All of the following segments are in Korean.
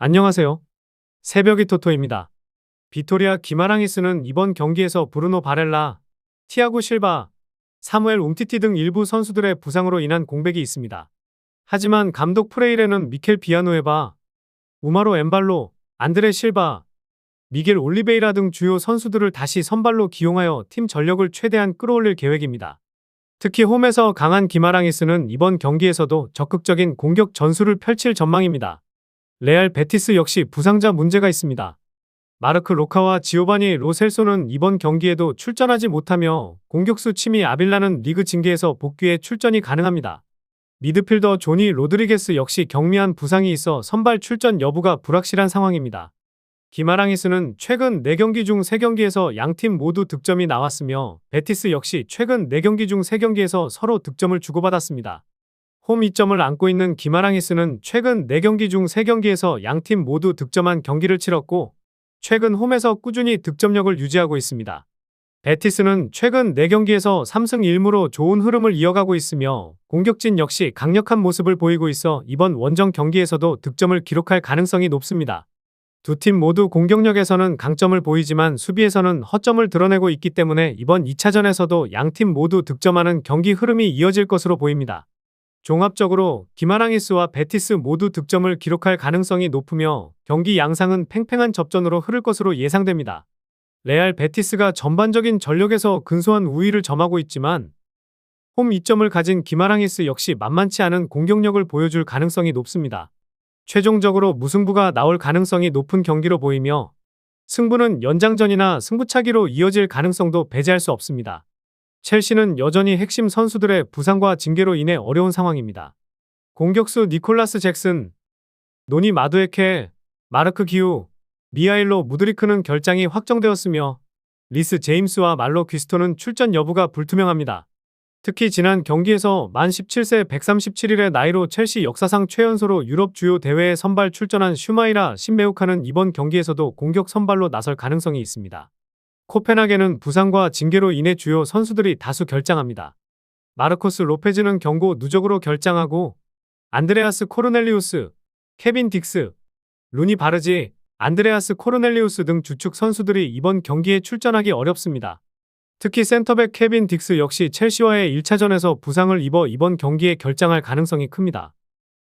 안녕하세요. 새벽이 토토입니다. 비토리아 기마랑이스는 이번 경기에서 브루노 바렐라, 티아고 실바, 사무엘 움티티 등 일부 선수들의 부상으로 인한 공백이 있습니다. 하지만 감독 프레이레는 미켈 비아누에바, 우마로 엠발로, 안드레 실바, 미겔 올리베이라 등 주요 선수들을 다시 선발로 기용하여 팀 전력을 최대한 끌어올릴 계획입니다. 특히 홈에서 강한 기마랑이스는 이번 경기에서도 적극적인 공격 전술을 펼칠 전망입니다. 레알 베티스 역시 부상자 문제가 있습니다. 마르크 로카와 지오바니 로셀소는 이번 경기에도 출전하지 못하며 공격수 치미 아빌라는 리그 징계에서 복귀해 출전이 가능합니다. 미드필더 조니 로드리게스 역시 경미한 부상이 있어 선발 출전 여부가 불확실한 상황입니다. 기마랑이스는 최근 4경기 중 3경기에서 양팀 모두 득점이 나왔으며 베티스 역시 최근 4경기 중 3경기에서 서로 득점을 주고받았습니다. 홈 2점을 안고 있는 기마랑이스는 최근 4경기 중 3경기에서 양팀 모두 득점한 경기를 치렀고 최근 홈에서 꾸준히 득점력을 유지하고 있습니다. 베티스는 최근 4경기에서 3승 1무로 좋은 흐름을 이어가고 있으며 공격진 역시 강력한 모습을 보이고 있어 이번 원정 경기에서도 득점을 기록할 가능성이 높습니다. 두 팀 모두 공격력에서는 강점을 보이지만 수비에서는 허점을 드러내고 있기 때문에 이번 2차전에서도 양팀 모두 득점하는 경기 흐름이 이어질 것으로 보입니다. 종합적으로 기마랑이스와 베티스 모두 득점을 기록할 가능성이 높으며 경기 양상은 팽팽한 접전으로 흐를 것으로 예상됩니다. 레알 베티스가 전반적인 전력에서 근소한 우위를 점하고 있지만 홈 2점을 가진 기마랑이스 역시 만만치 않은 공격력을 보여줄 가능성이 높습니다. 최종적으로 무승부가 나올 가능성이 높은 경기로 보이며 승부는 연장전이나 승부차기로 이어질 가능성도 배제할 수 없습니다. 첼시는 여전히 핵심 선수들의 부상과 징계로 인해 어려운 상황입니다. 공격수 니콜라스 잭슨, 노니 마두에케, 마르크 기우, 미하일로 무드리크는 결장이 확정되었으며 리스 제임스와 말로 귀스토는 출전 여부가 불투명합니다. 특히 지난 경기에서 만 17세 137일의 나이로 첼시 역사상 최연소로 유럽 주요 대회에 선발 출전한 슈마이라 신메우카는 이번 경기에서도 공격 선발로 나설 가능성이 있습니다. 코펜하겐은 부상과 징계로 인해 주요 선수들이 다수 결장합니다. 마르코스 로페즈는 경고 누적으로 결장하고 안드레아스 코르넬리우스, 케빈 딕스, 루니 바르지, 안드레아스 코르넬리우스 등 주축 선수들이 이번 경기에 출전하기 어렵습니다. 특히 센터백 케빈 딕스 역시 첼시와의 1차전에서 부상을 입어 이번 경기에 결장할 가능성이 큽니다.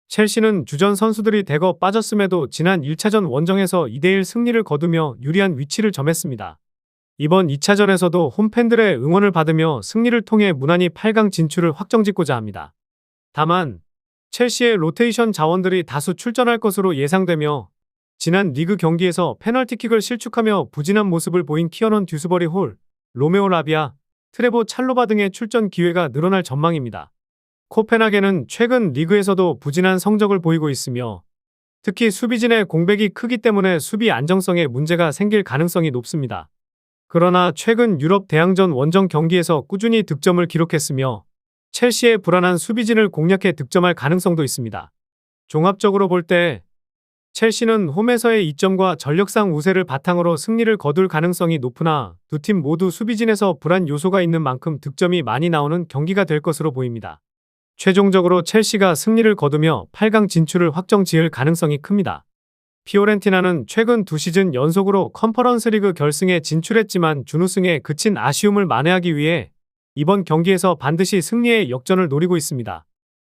첼시는 주전 선수들이 대거 빠졌음에도 지난 1차전 원정에서 2대1 승리를 거두며 유리한 위치를 점했습니다. 이번 2차전에서도 홈팬들의 응원을 받으며 승리를 통해 무난히 8강 진출을 확정짓고자 합니다. 다만 첼시의 로테이션 자원들이 다수 출전할 것으로 예상되며 지난 리그 경기에서 페널티킥을 실축하며 부진한 모습을 보인 키어넌 듀스버리 홀, 로메오 라비아, 트레보 찰로바 등의 출전 기회가 늘어날 전망입니다. 코펜하겐은 최근 리그에서도 부진한 성적을 보이고 있으며 특히 수비진의 공백이 크기 때문에 수비 안정성에 문제가 생길 가능성이 높습니다. 그러나 최근 유럽 대항전 원정 경기에서 꾸준히 득점을 기록했으며 첼시의 불안한 수비진을 공략해 득점할 가능성도 있습니다. 종합적으로 볼 때 첼시는 홈에서의 이점과 전력상 우세를 바탕으로 승리를 거둘 가능성이 높으나 두 팀 모두 수비진에서 불안 요소가 있는 만큼 득점이 많이 나오는 경기가 될 것으로 보입니다. 최종적으로 첼시가 승리를 거두며 8강 진출을 확정 지을 가능성이 큽니다. 피오렌티나는 최근 2시즌 연속으로 컨퍼런스 리그 결승에 진출했지만 준우승에 그친 아쉬움을 만회하기 위해 이번 경기에서 반드시 승리의 역전을 노리고 있습니다.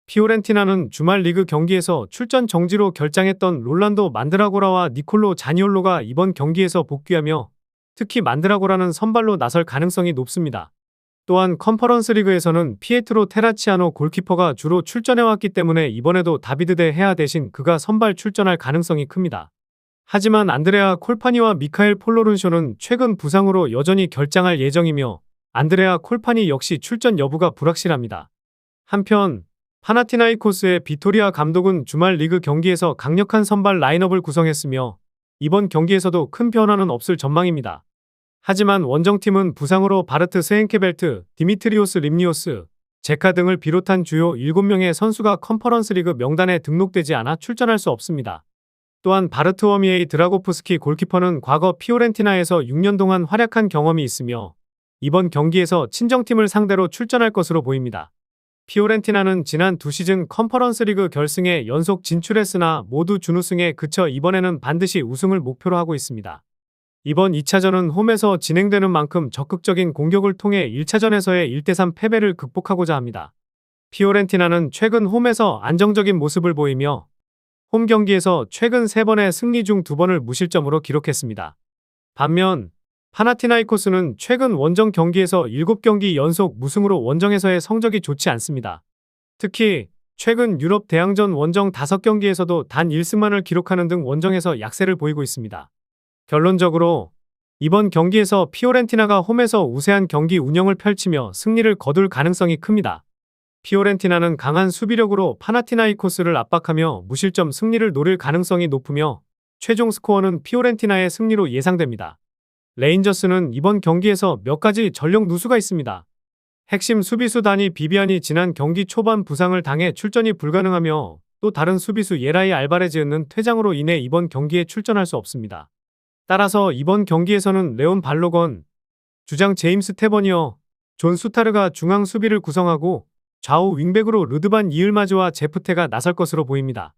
피오렌티나는 주말 리그 경기에서 출전 정지로 결장했던 롤란도 만드라고라와 니콜로 자니올로가 이번 경기에서 복귀하며 특히 만드라고라는 선발로 나설 가능성이 높습니다. 또한 컨퍼런스 리그에서는 피에트로 테라치아노 골키퍼가 주로 출전해왔기 때문에 이번에도 다비드 데 헤아 대신 그가 선발 출전할 가능성이 큽니다. 하지만 안드레아 콜파니와 미카엘 폴로룬쇼는 최근 부상으로 여전히 결장할 예정이며 안드레아 콜파니 역시 출전 여부가 불확실합니다. 한편 파나티나이코스의 비토리아 감독은 주말 리그 경기에서 강력한 선발 라인업을 구성했으며 이번 경기에서도 큰 변화는 없을 전망입니다. 하지만 원정팀은 부상으로 바르트 스헨케벨트, 디미트리오스 림니오스, 제카 등을 비롯한 주요 7명의 선수가 컨퍼런스 리그 명단에 등록되지 않아 출전할 수 없습니다. 또한 바르트워미에이 드라고프스키 골키퍼는 과거 피오렌티나에서 6년 동안 활약한 경험이 있으며 이번 경기에서 친정팀을 상대로 출전할 것으로 보입니다. 피오렌티나는 지난 두 시즌 컨퍼런스 리그 결승에 연속 진출했으나 모두 준우승에 그쳐 이번에는 반드시 우승을 목표로 하고 있습니다. 이번 2차전은 홈에서 진행되는 만큼 적극적인 공격을 통해 1차전에서의 1대3 패배를 극복하고자 합니다. 피오렌티나는 최근 홈에서 안정적인 모습을 보이며 홈 경기에서 최근 3번의 승리 중 2번을 무실점으로 기록했습니다. 반면 파나티나이코스는 최근 원정 경기에서 7경기 연속 무승으로 원정에서의 성적이 좋지 않습니다. 특히 최근 유럽 대항전 원정 5경기에서도 단 1승만을 기록하는 등 원정에서 약세를 보이고 있습니다. 결론적으로 이번 경기에서 피오렌티나가 홈에서 우세한 경기 운영을 펼치며 승리를 거둘 가능성이 큽니다. 피오렌티나는 강한 수비력으로 파나티나이코스를 압박하며 무실점 승리를 노릴 가능성이 높으며 최종 스코어는 피오렌티나의 승리로 예상됩니다. 레인저스는 이번 경기에서 몇 가지 전력 누수가 있습니다. 핵심 수비수 다니 비비안이 지난 경기 초반 부상을 당해 출전이 불가능하며 또 다른 수비수 예라이 알바레즈는 퇴장으로 인해 이번 경기에 출전할 수 없습니다. 따라서 이번 경기에서는 레온 발로건, 주장 제임스 테버니어, 존 수타르가 중앙 수비를 구성하고 좌우 윙백으로 르드반 이을마즈와 제프테가 나설 것으로 보입니다.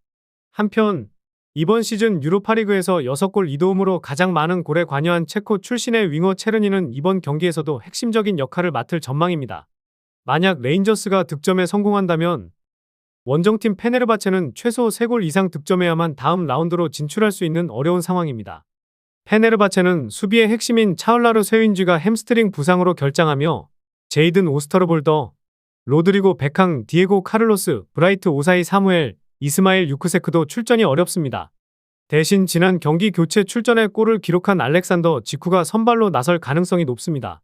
한편 이번 시즌 유로파리그에서 6골 2도움으로 가장 많은 골에 관여한 체코 출신의 윙어 체르니는 이번 경기에서도 핵심적인 역할을 맡을 전망입니다. 만약 레인저스가 득점에 성공한다면 원정팀 페네르바체는 최소 3골 이상 득점해야만 다음 라운드로 진출할 수 있는 어려운 상황입니다. 페네르바체는 수비의 핵심인 차울라르 세윈쥐가 햄스트링 부상으로 결장하며 제이든 오스터르볼더, 로드리고 베캉, 디에고 카를로스, 브라이트 오사이 사무엘, 이스마일 유크세크도 출전이 어렵습니다. 대신 지난 경기 교체 출전에 골을 기록한 알렉산더 지쿠가 선발로 나설 가능성이 높습니다.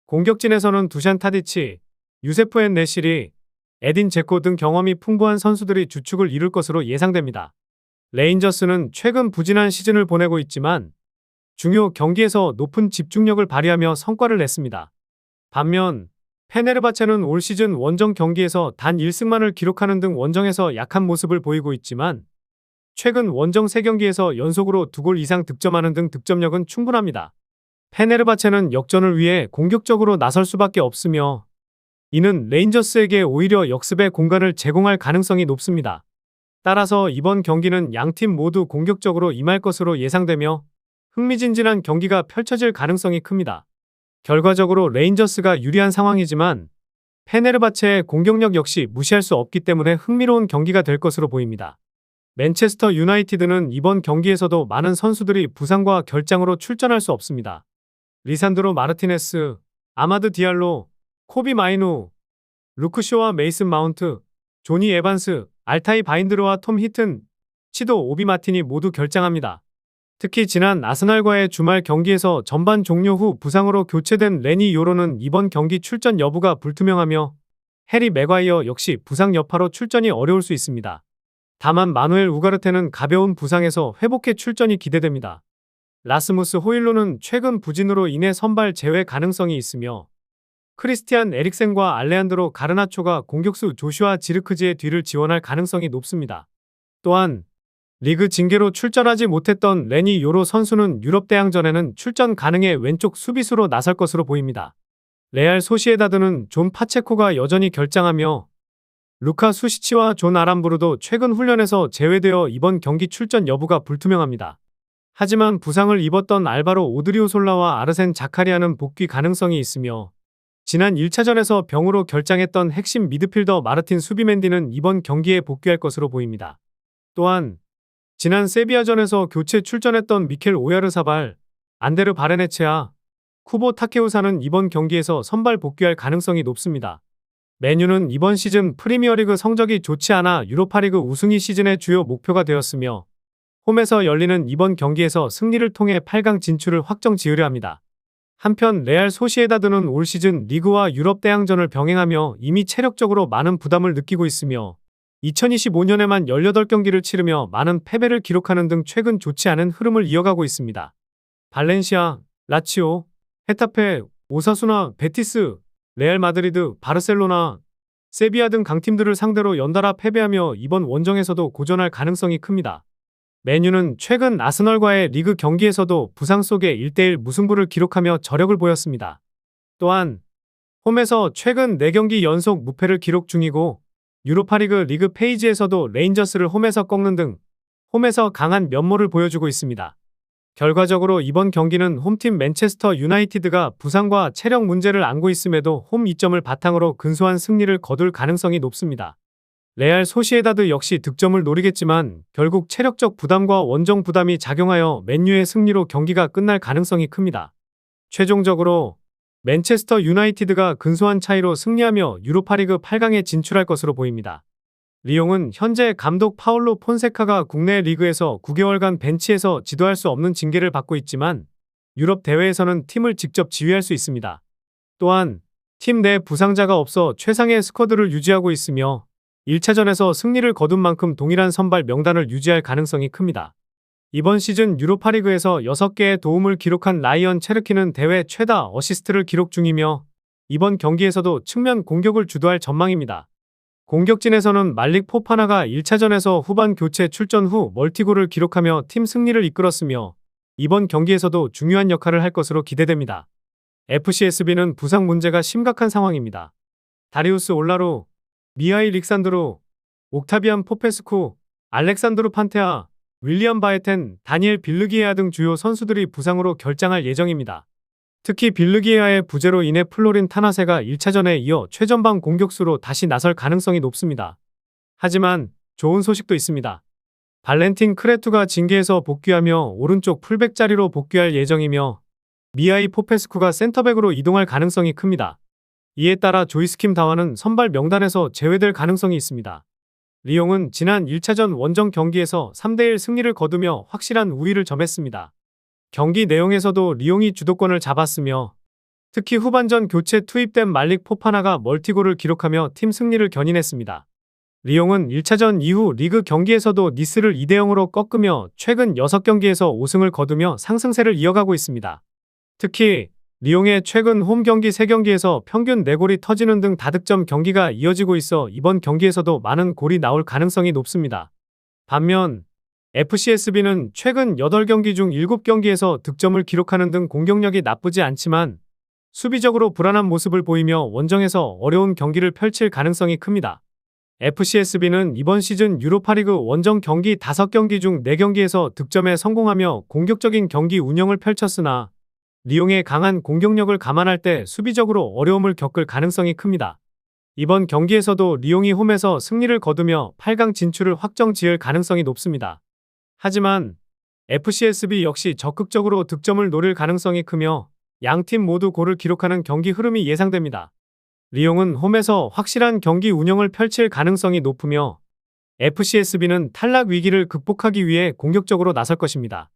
공격진에서는 두샨 타디치, 유세프 엔 네시리, 에딘 제코 등 경험이 풍부한 선수들이 주축을 이룰 것으로 예상됩니다. 레인저스는 최근 부진한 시즌을 보내고 있지만 중요 경기에서 높은 집중력을 발휘하며 성과를 냈습니다. 반면 페네르바체는 올 시즌 원정 경기에서 단 1승만을 기록하는 등 원정에서 약한 모습을 보이고 있지만 최근 원정 3경기에서 연속으로 2골 이상 득점하는 등 득점력은 충분합니다. 페네르바체는 역전을 위해 공격적으로 나설 수밖에 없으며 이는 레인저스에게 오히려 역습의 공간을 제공할 가능성이 높습니다. 따라서 이번 경기는 양팀 모두 공격적으로 임할 것으로 예상되며 흥미진진한 경기가 펼쳐질 가능성이 큽니다. 결과적으로 레인저스가 유리한 상황이지만 페네르바체의 공격력 역시 무시할 수 없기 때문에 흥미로운 경기가 될 것으로 보입니다. 맨체스터 유나이티드는 이번 경기에서도 많은 선수들이 부상과 결장으로 출전할 수 없습니다. 리산드로 마르티네스, 아마드 디알로, 코비 마이누, 루크쇼와 메이슨 마운트, 조니 에반스, 알타이 바인드르와 톰 히튼, 치도 오비 마틴이 모두 결장합니다. 특히 지난 아스날과의 주말 경기에서 전반 종료 후 부상으로 교체된 레니 요로는 이번 경기 출전 여부가 불투명하며 해리 맥과이어 역시 부상 여파로 출전이 어려울 수 있습니다. 다만 마누엘 우가르테는 가벼운 부상에서 회복해 출전이 기대됩니다. 라스무스 호일로는 최근 부진으로 인해 선발 제외 가능성이 있으며 크리스티안 에릭센과 알레한드로 가르나초가 공격수 조슈아 지르크지의 뒤를 지원할 가능성이 높습니다. 또한 리그 징계로 출전하지 못했던 레니 요로 선수는 유럽 대항전에는 출전 가능해 왼쪽 수비수로 나설 것으로 보입니다. 레알 소시에다드는 존 파체코가 여전히 결장하며 루카 수시치와 존 아람부르도 최근 훈련에서 제외되어 이번 경기 출전 여부가 불투명합니다. 하지만 부상을 입었던 알바로 오드리오솔라와 아르센 자카리아는 복귀 가능성이 있으며 지난 1차전에서 병으로 결장했던 핵심 미드필더 마르틴 수비멘디는 이번 경기에 복귀할 것으로 보입니다. 또한 지난 세비야전에서 교체 출전했던 미켈 오야르사발, 안데르 바레네체아, 쿠보 타케우사는 이번 경기에서 선발 복귀할 가능성이 높습니다. 맨유는 이번 시즌 프리미어리그 성적이 좋지 않아 유로파리그 우승이 시즌의 주요 목표가 되었으며 홈에서 열리는 이번 경기에서 승리를 통해 8강 진출을 확정 지으려 합니다. 한편 레알 소시에다드는 올 시즌 리그와 유럽 대항전을 병행하며 이미 체력적으로 많은 부담을 느끼고 있으며 2025년에만 18경기를 치르며 많은 패배를 기록하는 등 최근 좋지 않은 흐름을 이어가고 있습니다. 발렌시아, 라치오, 헤타페, 오사수나, 베티스, 레알 마드리드, 바르셀로나, 세비야 등 강팀들을 상대로 연달아 패배하며 이번 원정에서도 고전할 가능성이 큽니다. 맨유는 최근 아스널과의 리그 경기에서도 부상 속에 1대1 무승부를 기록하며 저력을 보였습니다. 또한 홈에서 최근 4경기 연속 무패를 기록 중이고 유로파리그 리그 페이지에서도 레인저스를 홈에서 꺾는 등 홈에서 강한 면모를 보여주고 있습니다. 결과적으로 이번 경기는 홈팀 맨체스터 유나이티드가 부상과 체력 문제를 안고 있음에도 홈 이점을 바탕으로 근소한 승리를 거둘 가능성이 높습니다. 레알 소시에다드 역시 득점을 노리겠지만 결국 체력적 부담과 원정 부담이 작용하여 맨유의 승리로 경기가 끝날 가능성이 큽니다. 최종적으로 맨체스터 유나이티드가 근소한 차이로 승리하며 유로파리그 8강에 진출할 것으로 보입니다. 리옹은 현재 감독 파울로 폰세카가 국내 리그에서 9개월간 벤치에서 지도할 수 없는 징계를 받고 있지만 유럽 대회에서는 팀을 직접 지휘할 수 있습니다. 또한 팀 내 부상자가 없어 최상의 스쿼드를 유지하고 있으며 1차전에서 승리를 거둔 만큼 동일한 선발 명단을 유지할 가능성이 큽니다. 이번 시즌 유로파리그에서 6개의 도움을 기록한 라이언 체르키는 대회 최다 어시스트를 기록 중이며 이번 경기에서도 측면 공격을 주도할 전망입니다. 공격진에서는 말릭 포파나가 1차전에서 후반 교체 출전 후 멀티골을 기록하며 팀 승리를 이끌었으며 이번 경기에서도 중요한 역할을 할 것으로 기대됩니다. FCSB는 부상 문제가 심각한 상황입니다. 다리우스 올라루, 미하일 릭산드루, 옥타비안 포페스쿠, 알렉산드루 판테아, 윌리엄 바에텐, 다니엘 빌르기에아 등 주요 선수들이 부상으로 결장할 예정입니다. 특히 빌르기에아의 부재로 인해 플로린 타나세가 1차전에 이어 최전방 공격수로 다시 나설 가능성이 높습니다. 하지만 좋은 소식도 있습니다. 발렌틴 크레투가 징계에서 복귀하며 오른쪽 풀백 자리로 복귀할 예정이며 미하이 포페스쿠가 센터백으로 이동할 가능성이 큽니다. 이에 따라 조이스킴 다와는 선발 명단에서 제외될 가능성이 있습니다. 리옹은 지난 1차전 원정 경기에서 3대1 승리를 거두며 확실한 우위를 점했습니다. 경기 내용에서도 리옹이 주도권을 잡았으며 특히 후반전 교체 투입된 말릭 포파나가 멀티골을 기록하며 팀 승리를 견인했습니다. 리옹은 1차전 이후 리그 경기에서도 니스를 2대0으로 꺾으며 최근 6경기에서 5승을 거두며 상승세를 이어가고 있습니다. 특히 리옹의 최근 홈 경기 3경기에서 평균 4골이 터지는 등 다득점 경기가 이어지고 있어 이번 경기에서도 많은 골이 나올 가능성이 높습니다. 반면 FCSB는 최근 8경기 중 7경기에서 득점을 기록하는 등 공격력이 나쁘지 않지만 수비적으로 불안한 모습을 보이며 원정에서 어려운 경기를 펼칠 가능성이 큽니다. FCSB는 이번 시즌 유로파리그 원정 경기 5경기 중 4경기에서 득점에 성공하며 공격적인 경기 운영을 펼쳤으나 리옹의 강한 공격력을 감안할 때 수비적으로 어려움을 겪을 가능성이 큽니다. 이번 경기에서도 리옹이 홈에서 승리를 거두며 8강 진출을 확정 지을 가능성이 높습니다. 하지만 FCSB 역시 적극적으로 득점을 노릴 가능성이 크며 양팀 모두 골을 기록하는 경기 흐름이 예상됩니다. 리옹은 홈에서 확실한 경기 운영을 펼칠 가능성이 높으며 FCSB는 탈락 위기를 극복하기 위해 공격적으로 나설 것입니다.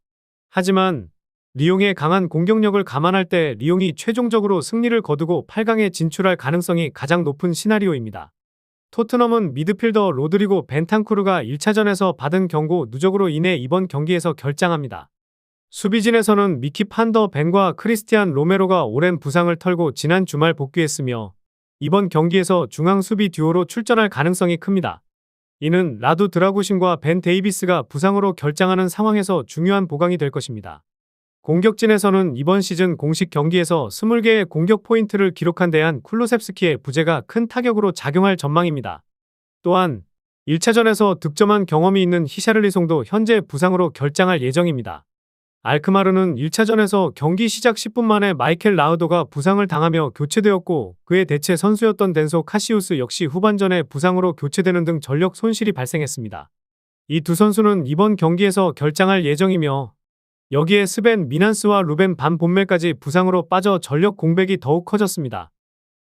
하지만 리옹의 강한 공격력을 감안할 때 리옹이 최종적으로 승리를 거두고 8강에 진출할 가능성이 가장 높은 시나리오입니다. 토트넘은 미드필더 로드리고 벤탄쿠르가 1차전에서 받은 경고 누적으로 인해 이번 경기에서 결장합니다. 수비진에서는 미키 판더 벤과 크리스티안 로메로가 오랜 부상을 털고 지난 주말 복귀했으며 이번 경기에서 중앙 수비 듀오로 출전할 가능성이 큽니다. 이는 라두 드라구신과 벤 데이비스가 부상으로 결장하는 상황에서 중요한 보강이 될 것입니다. 공격진에서는 이번 시즌 공식 경기에서 20개의 공격 포인트를 기록한 데한 쿨루셉스키의 부재가 큰 타격으로 작용할 전망입니다. 또한 1차전에서 득점한 경험이 있는 히샤를리송도 현재 부상으로 결장할 예정입니다. 알크마르는 1차전에서 경기 시작 10분 만에 마이켈 라우도가 부상을 당하며 교체되었고 그의 대체 선수였던 덴소 카시우스 역시 후반전에 부상으로 교체되는 등 전력 손실이 발생했습니다. 이 두 선수는 이번 경기에서 결장할 예정이며 여기에 스벤 미난스와 루벤 반 본멜까지 부상으로 빠져 전력 공백이 더욱 커졌습니다.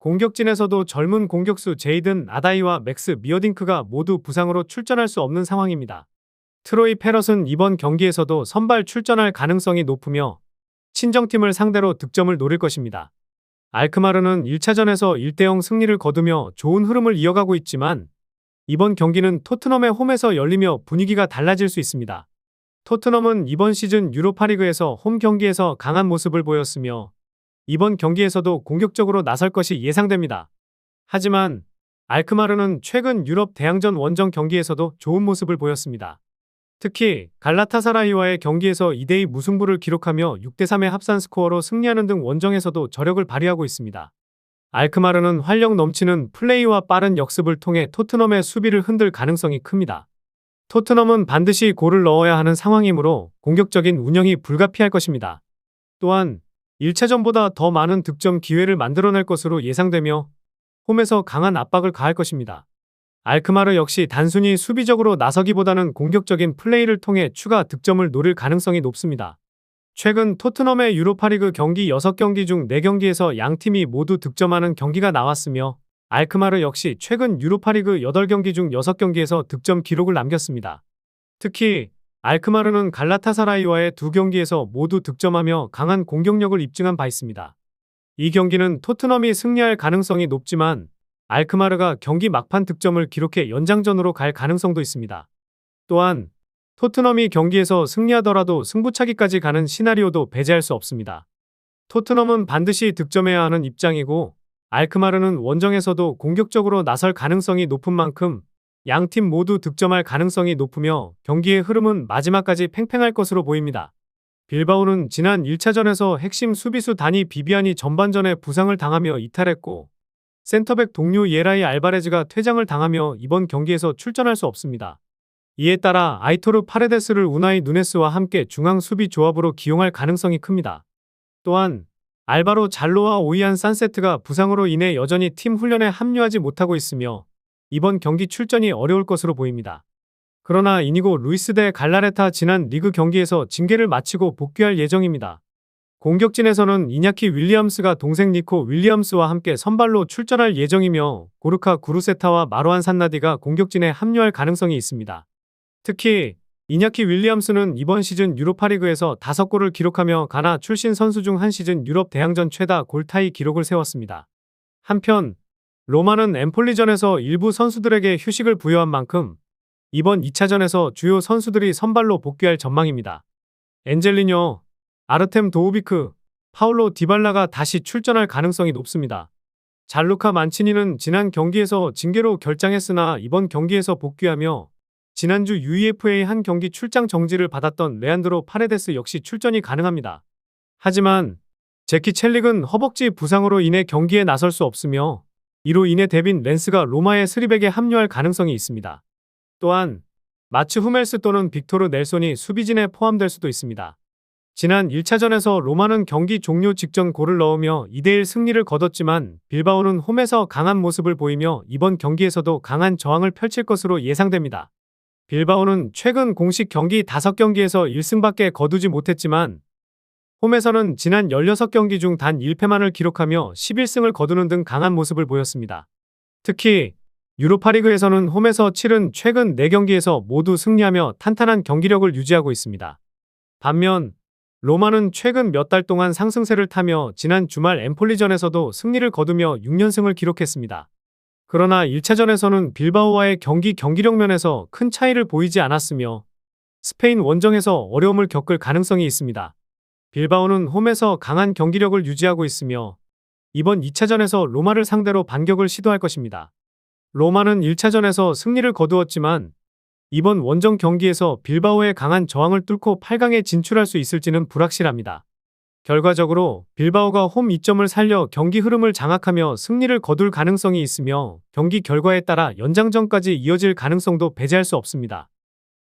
공격진에서도 젊은 공격수 제이든 아다이와 맥스 미어딩크가 모두 부상으로 출전할 수 없는 상황입니다. 트로이 페럿은 이번 경기에서도 선발 출전할 가능성이 높으며 친정팀을 상대로 득점을 노릴 것입니다. 알크마르는 1차전에서 1대0 승리를 거두며 좋은 흐름을 이어가고 있지만 이번 경기는 토트넘의 홈에서 열리며 분위기가 달라질 수 있습니다. 토트넘은 이번 시즌 유로파리그에서 홈 경기에서 강한 모습을 보였으며 이번 경기에서도 공격적으로 나설 것이 예상됩니다. 하지만 알크마르는 최근 유럽 대항전 원정 경기에서도 좋은 모습을 보였습니다. 특히 갈라타사라이와의 경기에서 2대2 무승부를 기록하며 6대3의 합산 스코어로 승리하는 등 원정에서도 저력을 발휘하고 있습니다. 알크마르는 활력 넘치는 플레이와 빠른 역습을 통해 토트넘의 수비를 흔들 가능성이 큽니다. 토트넘은 반드시 골을 넣어야 하는 상황이므로 공격적인 운영이 불가피할 것입니다. 또한 1차전보다 더 많은 득점 기회를 만들어낼 것으로 예상되며 홈에서 강한 압박을 가할 것입니다. 알크마르 역시 단순히 수비적으로 나서기보다는 공격적인 플레이를 통해 추가 득점을 노릴 가능성이 높습니다. 최근 토트넘의 유로파리그 경기 6경기 중 4경기에서 양팀이 모두 득점하는 경기가 나왔으며 알크마르 역시 최근 유로파리그 8경기 중 6경기에서 득점 기록을 남겼습니다. 특히 알크마르는 갈라타사라이와의 2경기에서 모두 득점하며 강한 공격력을 입증한 바 있습니다. 이 경기는 토트넘이 승리할 가능성이 높지만 알크마르가 경기 막판 득점을 기록해 연장전으로 갈 가능성도 있습니다. 또한 토트넘이 경기에서 승리하더라도 승부차기까지 가는 시나리오도 배제할 수 없습니다. 토트넘은 반드시 득점해야 하는 입장이고 알크마르는 원정에서도 공격적으로 나설 가능성이 높은 만큼 양팀 모두 득점할 가능성이 높으며 경기의 흐름은 마지막까지 팽팽할 것으로 보입니다. 빌바오는 지난 1차전에서 핵심 수비수 다니 비비안이 전반전에 부상을 당하며 이탈했고 센터백 동료 예라이 알바레즈가 퇴장을 당하며 이번 경기에서 출전할 수 없습니다. 이에 따라 아이토르 파레데스를 우나이 누네스와 함께 중앙 수비 조합으로 기용할 가능성이 큽니다. 또한 알바로 잘로와 오이안 산세트가 부상으로 인해 여전히 팀 훈련에 합류하지 못하고 있으며 이번 경기 출전이 어려울 것으로 보입니다. 그러나 이니고 루이스 대 갈라레타 지난 리그 경기에서 징계를 마치고 복귀할 예정입니다. 공격진에서는 이냐키 윌리엄스가 동생 니코 윌리엄스와 함께 선발로 출전할 예정이며 고르카 구루세타와 마로안 산나디가 공격진에 합류할 가능성이 있습니다. 특히 이냐키 윌리엄스는 이번 시즌 유로파리그에서 5골을 기록하며 가나 출신 선수 중 한 시즌 유럽 대항전 최다 골타이 기록을 세웠습니다. 한편 로마는 엠폴리전에서 일부 선수들에게 휴식을 부여한 만큼 이번 2차전에서 주요 선수들이 선발로 복귀할 전망입니다. 엔젤리뇨, 아르템 도우비크, 파울로 디발라가 다시 출전할 가능성이 높습니다. 잘루카 만치니는 지난 경기에서 징계로 결장했으나 이번 경기에서 복귀하며 지난주 UEFA 한 경기 출장 정지를 받았던 레안드로 파레데스 역시 출전이 가능합니다. 하지만 제키 첼릭은 허벅지 부상으로 인해 경기에 나설 수 없으며 이로 인해 데빈 랜스가 로마의 스리백에 합류할 가능성이 있습니다. 또한 마츠 후멜스 또는 빅토르 넬손이 수비진에 포함될 수도 있습니다. 지난 1차전에서 로마는 경기 종료 직전 골을 넣으며 2대1 승리를 거뒀지만 빌바오는 홈에서 강한 모습을 보이며 이번 경기에서도 강한 저항을 펼칠 것으로 예상됩니다. 빌바오는 최근 공식 경기 5경기에서 1승밖에 거두지 못했지만 홈에서는 지난 16경기 중 단 1패만을 기록하며 11승을 거두는 등 강한 모습을 보였습니다. 특히 유로파리그에서는 홈에서 치른 최근 4경기에서 모두 승리하며 탄탄한 경기력을 유지하고 있습니다. 반면 로마는 최근 몇 달 동안 상승세를 타며 지난 주말 엠폴리전에서도 승리를 거두며 6연승을 기록했습니다. 그러나 1차전에서는 빌바오와의 경기력 면에서 큰 차이를 보이지 않았으며 스페인 원정에서 어려움을 겪을 가능성이 있습니다. 빌바오는 홈에서 강한 경기력을 유지하고 있으며 이번 2차전에서 로마를 상대로 반격을 시도할 것입니다. 로마는 1차전에서 승리를 거두었지만 이번 원정 경기에서 빌바오의 강한 저항을 뚫고 8강에 진출할 수 있을지는 불확실합니다. 결과적으로 빌바오가 홈 이점을 살려 경기 흐름을 장악하며 승리를 거둘 가능성이 있으며 경기 결과에 따라 연장전까지 이어질 가능성도 배제할 수 없습니다.